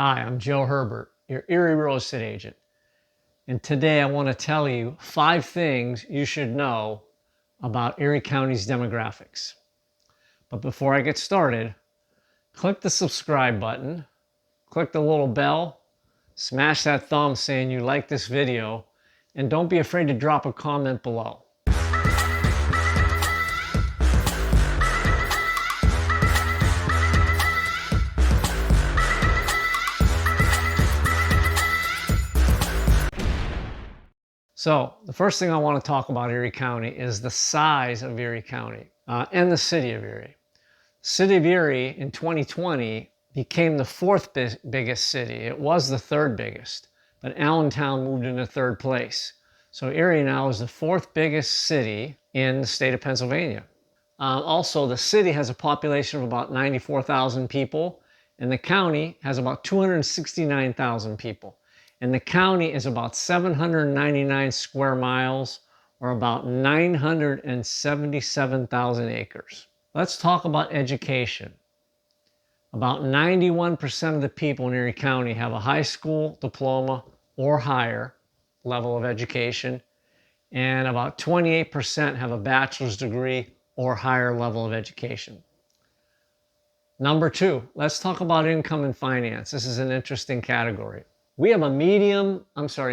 Hi, I'm Joe Herbert, your Erie real estate agent. And today I want to tell you 5 things you should know about Erie County's demographics. But before I get started, click the subscribe button, click the little bell, smash that thumb saying you like this video, and don't be afraid to drop a comment below. So the first thing I want to talk about Erie County is the size of Erie County and the city of Erie. The city of Erie in 2020 became the 4th biggest city. It was the 3rd biggest, but Allentown moved into 3rd place. So Erie now is the 4th biggest city in the state of Pennsylvania. Also, the city has a population of about 94,000 people, and the county has about 269,000 people. And the county is about 799 square miles, or about 977,000 acres. Let's talk about education. About 91% of the people in Erie County have a high school diploma or higher level of education, and about 28% have a bachelor's degree or higher level of education. Number 2, let's talk about income and finance. This is an interesting category. We have a median household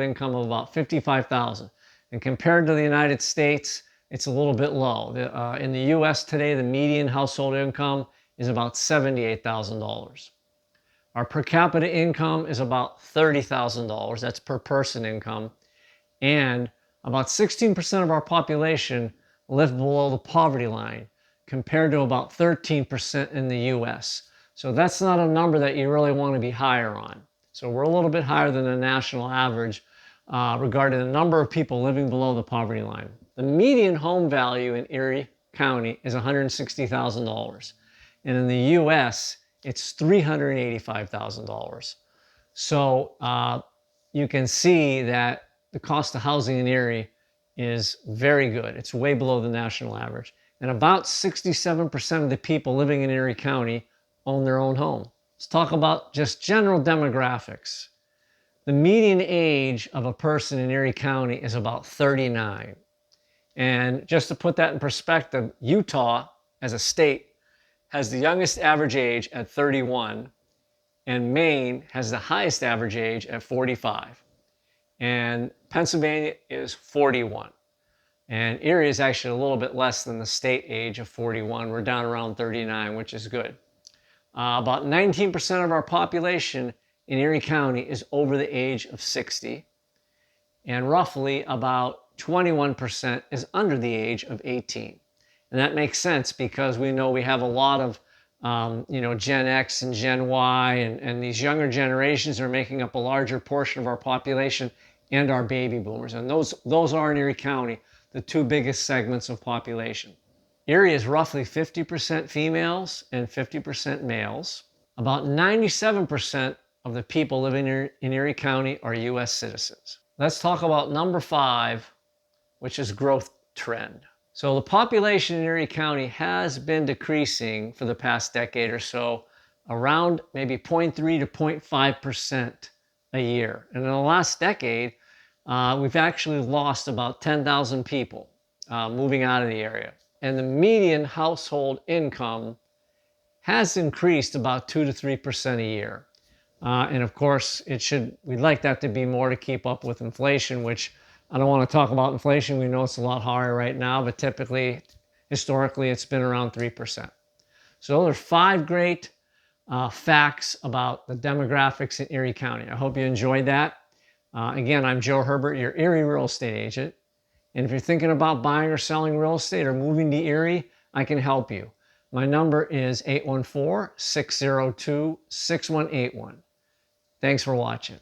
income of about $55,000. And compared to the United States, it's a little bit low. In the US today, the median household income is about $78,000. Our per capita income is about $30,000. That's per person income. And about 16% of our population live below the poverty line, compared to about 13% in the US. So that's not a number that you really want to be higher on. So we're a little bit higher than the national average regarding the number of people living below the poverty line. The median home value in Erie County is $160,000. And in the US, it's $385,000. So you can see that the cost of housing in Erie is very good. It's way below the national average. And about 67% of the people living in Erie County own their own home. Let's talk about just general demographics. The median age of a person in Erie County is about 39. And just to put that in perspective, Utah as a state has the youngest average age at 31, and Maine has the highest average age at 45. And Pennsylvania is 41. And Erie is actually a little bit less than the state age of 41. We're down around 39, which is good. About 19% of our population in Erie County is over the age of 60. And roughly about 21% is under the age of 18. And that makes sense because we know we have a lot of Gen X and Gen Y, and these younger generations are making up a larger portion of our population and our baby boomers. And those are in Erie County the 2 biggest segments of population. Erie is roughly 50% females and 50% males. About 97% of the people living in Erie County are US citizens. Let's talk about number 5, which is growth trend. So the population in Erie County has been decreasing for the past decade or so, around maybe 0.3 to 0.5% a year. And in the last decade, we've actually lost about 10,000 people moving out of the area. And the median household income has increased about 2 to 3% a year. And of course, we'd like that to be more to keep up with inflation, which I don't want to talk about inflation. We know it's a lot higher right now, but historically, it's been around 3%. So those are 5 great facts about the demographics in Erie County. I hope you enjoyed that. Again, I'm Joe Herbert, your Erie real estate agent. And if you're thinking about buying or selling real estate or moving to Erie, I can help you. My number is 814-602-6181. Thanks for watching.